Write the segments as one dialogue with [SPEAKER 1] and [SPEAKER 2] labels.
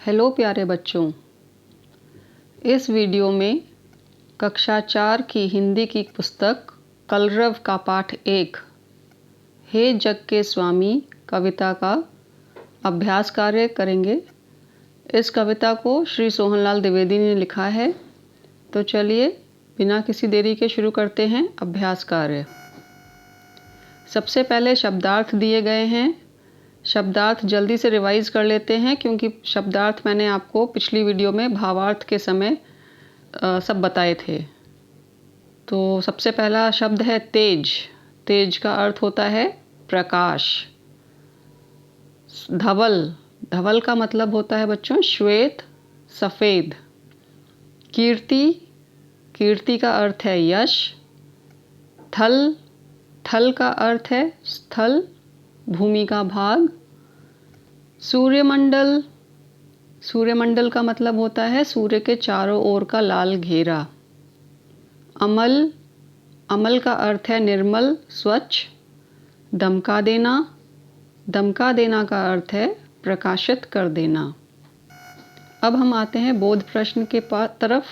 [SPEAKER 1] Hello प्यारे बच्चों, इस वीडियो में कक्षा 4 की हिंदी की पुस्तक कलरव का पाठ 1 हे जग के स्वामी कविता का अभ्यास कार्य करेंगे। इस कविता को श्री सोहनलाल द्विवेदी ने लिखा है। तो चलिए बिना किसी देरी के शुरू करते हैं अभ्यास कार्य। सबसे पहले शब्दार्थ दिए गए हैं। शब्दार्थ जल्दी से रिवाइज कर लेते हैं क्योंकि शब्दार्थ मैंने आपको पिछली वीडियो में भावार्थ के समय सब बताए थे। तो सबसे पहला शब्द है तेज। तेज का अर्थ होता है प्रकाश। धवल, धवल का मतलब होता है बच्चों श्वेत, सफ़ेद। कीर्ति, कीर्ति का अर्थ है यश। थल, थल का अर्थ है स्थल, भूमि का भाग। सूर्यमंडल, सूर्यमंडल का मतलब होता है सूर्य के चारों ओर का लाल घेरा। अमल, अमल का अर्थ है निर्मल, स्वच्छ। दमका देना, दमका देना का अर्थ है प्रकाशित कर देना। अब हम आते हैं बोध प्रश्न के तरफ।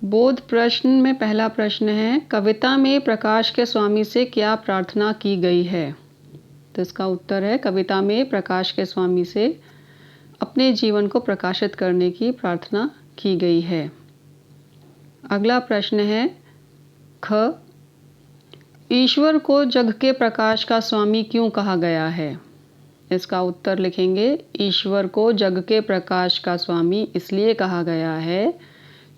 [SPEAKER 1] बोध प्रश्न में पहला प्रश्न है, कविता में प्रकाश के स्वामी से क्या प्रार्थना की गई है? तो इसका उत्तर है कविता में प्रकाश के स्वामी से अपने जीवन को प्रकाशित करने की प्रार्थना की गई है। अगला प्रश्न है ख, ईश्वर को जग के प्रकाश का स्वामी क्यों कहा गया है? इसका उत्तर लिखेंगे, ईश्वर को जग के प्रकाश का स्वामी इसलिए कहा गया है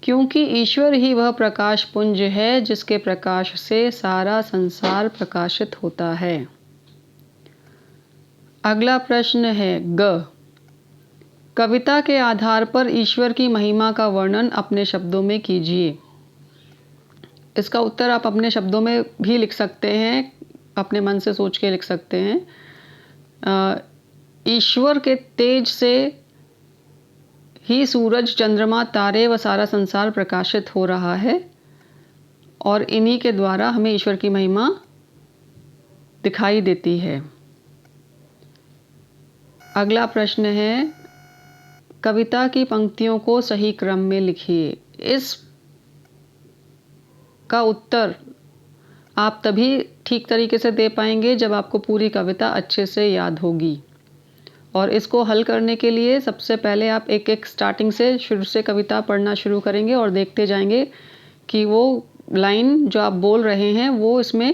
[SPEAKER 1] क्योंकि ईश्वर ही वह प्रकाश पुंज है जिसके प्रकाश से सारा संसार प्रकाशित होता है। अगला प्रश्न है ग, कविता के आधार पर ईश्वर की महिमा का वर्णन अपने शब्दों में कीजिए। इसका उत्तर आप अपने शब्दों में भी लिख सकते हैं, अपने मन से सोच के लिख सकते हैं। ईश्वर के तेज से ही सूरज, चंद्रमा, तारे व सारा संसार प्रकाशित हो रहा है और इन्हीं के द्वारा हमें ईश्वर की महिमा दिखाई देती है। अगला प्रश्न है, कविता की पंक्तियों को सही क्रम में लिखिए। इस का उत्तर आप तभी ठीक तरीके से दे पाएंगे जब आपको पूरी कविता अच्छे से याद होगी। और इसको हल करने के लिए सबसे पहले आप एक एक स्टार्टिंग से शुरू से कविता पढ़ना शुरू करेंगे और देखते जाएंगे कि वो लाइन जो आप बोल रहे हैं वो इसमें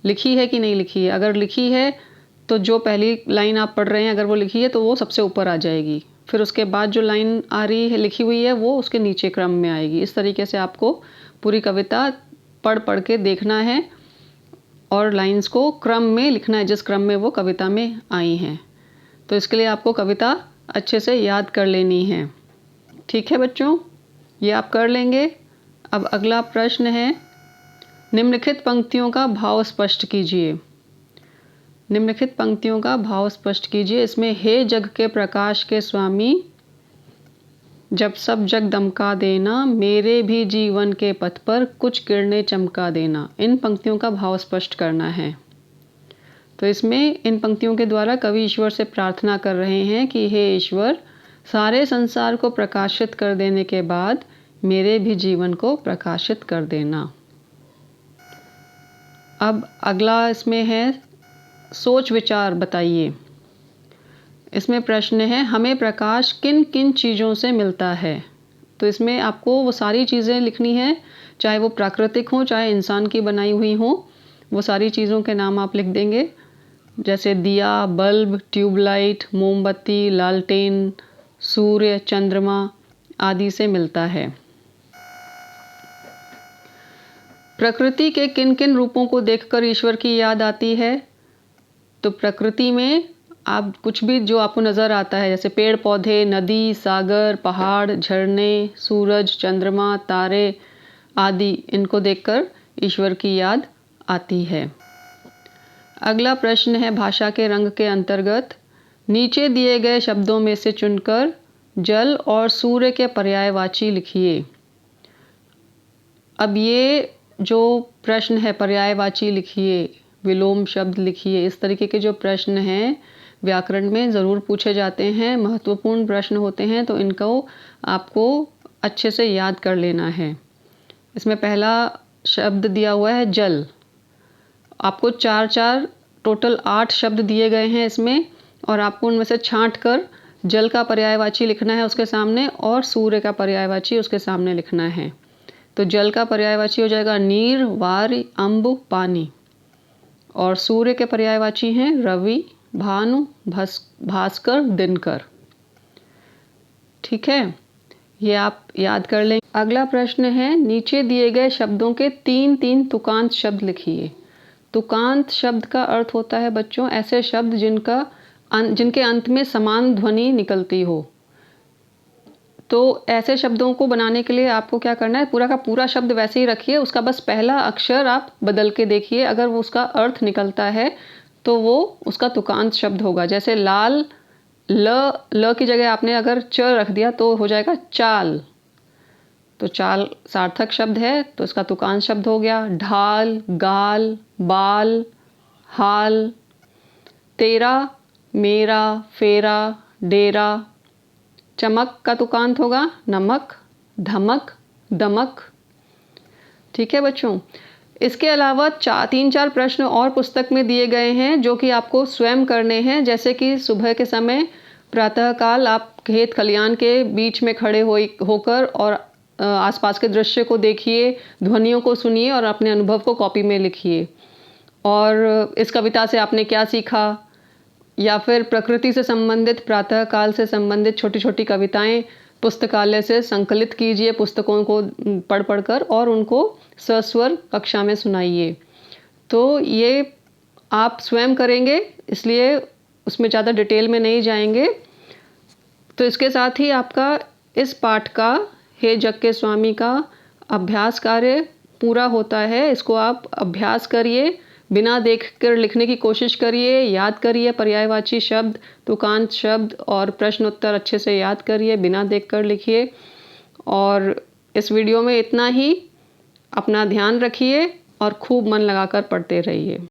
[SPEAKER 1] लिखी है कि नहीं लिखी है। अगर लिखी है तो जो पहली लाइन आप पढ़ रहे हैं अगर वो लिखी है तो वो सबसे ऊपर आ जाएगी। फिर उसके बाद जो लाइन आ रही है लिखी हुई है वो उसके नीचे क्रम में आएगी। इस तरीके से आपको पूरी कविता पढ़ पढ़ के देखना है और लाइंस को क्रम में लिखना है जिस क्रम में वो कविता में आई हैं। तो इसके लिए आपको कविता अच्छे से याद कर लेनी है। ठीक है बच्चों, ये आप कर लेंगे। अब अगला प्रश्न है, निम्नलिखित पंक्तियों का भाव स्पष्ट कीजिए। निम्नलिखित पंक्तियों का भाव स्पष्ट कीजिए। इसमें हे जग के प्रकाश के स्वामी, जब सब जग दमका देना, मेरे भी जीवन के पथ पर कुछ किरणें चमका देना। इन पंक्तियों का भाव स्पष्ट करना है। तो इसमें इन पंक्तियों के द्वारा कवि ईश्वर से प्रार्थना कर रहे हैं कि हे ईश्वर, सारे संसार को प्रकाशित कर देने के बाद मेरे भी जीवन को प्रकाशित कर देना। अब अगला इसमें है सोच विचार बताइए। इसमें प्रश्न है, हमें प्रकाश किन किन चीज़ों से मिलता है? तो इसमें आपको वो सारी चीज़ें लिखनी है, चाहे वो प्राकृतिक हो चाहे इंसान की बनाई हुई हो। वो सारी चीज़ों के नाम आप लिख देंगे, जैसे दिया, बल्ब, ट्यूबलाइट, मोमबत्ती, लालटेन, सूर्य, चंद्रमा आदि से मिलता है। प्रकृति के किन किन रूपों को देखकर ईश्वर की याद आती है? तो प्रकृति में आप कुछ भी जो आपको नज़र आता है, जैसे पेड़ पौधे, नदी, सागर, पहाड़, झरने, सूरज, चंद्रमा, तारे आदि, इनको देखकर ईश्वर की याद आती है। अगला प्रश्न है भाषा के रंग के अंतर्गत, नीचे दिए गए शब्दों में से चुनकर जल और सूर्य के पर्यायवाची लिखिए। अब ये जो प्रश्न है पर्यायवाची लिखिए, विलोम शब्द लिखिए, इस तरीके के जो प्रश्न हैं व्याकरण में ज़रूर पूछे जाते हैं, महत्वपूर्ण प्रश्न होते हैं, तो इनको आपको अच्छे से याद कर लेना है। इसमें पहला शब्द दिया हुआ है जल। आपको 4-4 टोटल 8 शब्द दिए गए हैं इसमें, और आपको उनमें से छाँट कर जल का पर्यायवाची लिखना है उसके सामने और सूर्य का पर्यायवाची उसके सामने लिखना है। तो जल का पर्यायवाची हो जाएगा नीर, वारि, अम्ब, पानी, और सूर्य के पर्यायवाची हैं रवि, भानु, भास्कर, दिनकर। ठीक है, ये आप याद कर लें। अगला प्रश्न है, नीचे दिए गए शब्दों के 3-3 तुकांत शब्द लिखिए। तुकांत शब्द का अर्थ होता है बच्चों ऐसे शब्द जिनके अंत में समान ध्वनि निकलती हो। तो ऐसे शब्दों को बनाने के लिए आपको क्या करना है, पूरा का पूरा शब्द वैसे ही रखिए, उसका बस पहला अक्षर आप बदल के देखिए, अगर वो उसका अर्थ निकलता है तो वो उसका तुकांत शब्द होगा। जैसे लाल, ल की जगह आपने अगर च रख दिया तो हो जाएगा चाल, तो चाल सार्थक शब्द है तो इसका तुकांत शब्द हो गया। ढाल, गाल, बाल, हाल। तेरा, मेरा, फेरा, डेरा। चमक का तुकांत होगा नमक, धमक, दमक। ठीक है बच्चों, इसके अलावा 3-4 प्रश्न और पुस्तक में दिए गए हैं जो कि आपको स्वयं करने हैं। जैसे कि सुबह के समय प्रातःकाल आप खेत खलियान के बीच में खड़े होकर और आसपास के दृश्य को देखिए, ध्वनियों को सुनिए और अपने अनुभव को कॉपी में लिखिए। और इस कविता से आपने क्या सीखा, या फिर प्रकृति से संबंधित, प्रातःकाल से संबंधित छोटी छोटी कविताएं पुस्तकालय से संकलित कीजिए, पुस्तकों को पढ़ कर, और उनको सस्वर कक्षा में सुनाइए। तो ये आप स्वयं करेंगे, इसलिए उसमें ज़्यादा डिटेल में नहीं जाएंगे। तो इसके साथ ही आपका इस पाठ का हे जग के स्वामी का अभ्यास कार्य पूरा होता है। इसको आप अभ्यास करिए, बिना देखकर लिखने की कोशिश करिए, याद करिए पर्यायवाची शब्द, तुकांत शब्द और प्रश्न उत्तर अच्छे से याद करिए, बिना देखकर लिखिए। और इस वीडियो में इतना ही। अपना ध्यान रखिए और खूब मन लगाकर पढ़ते रहिए।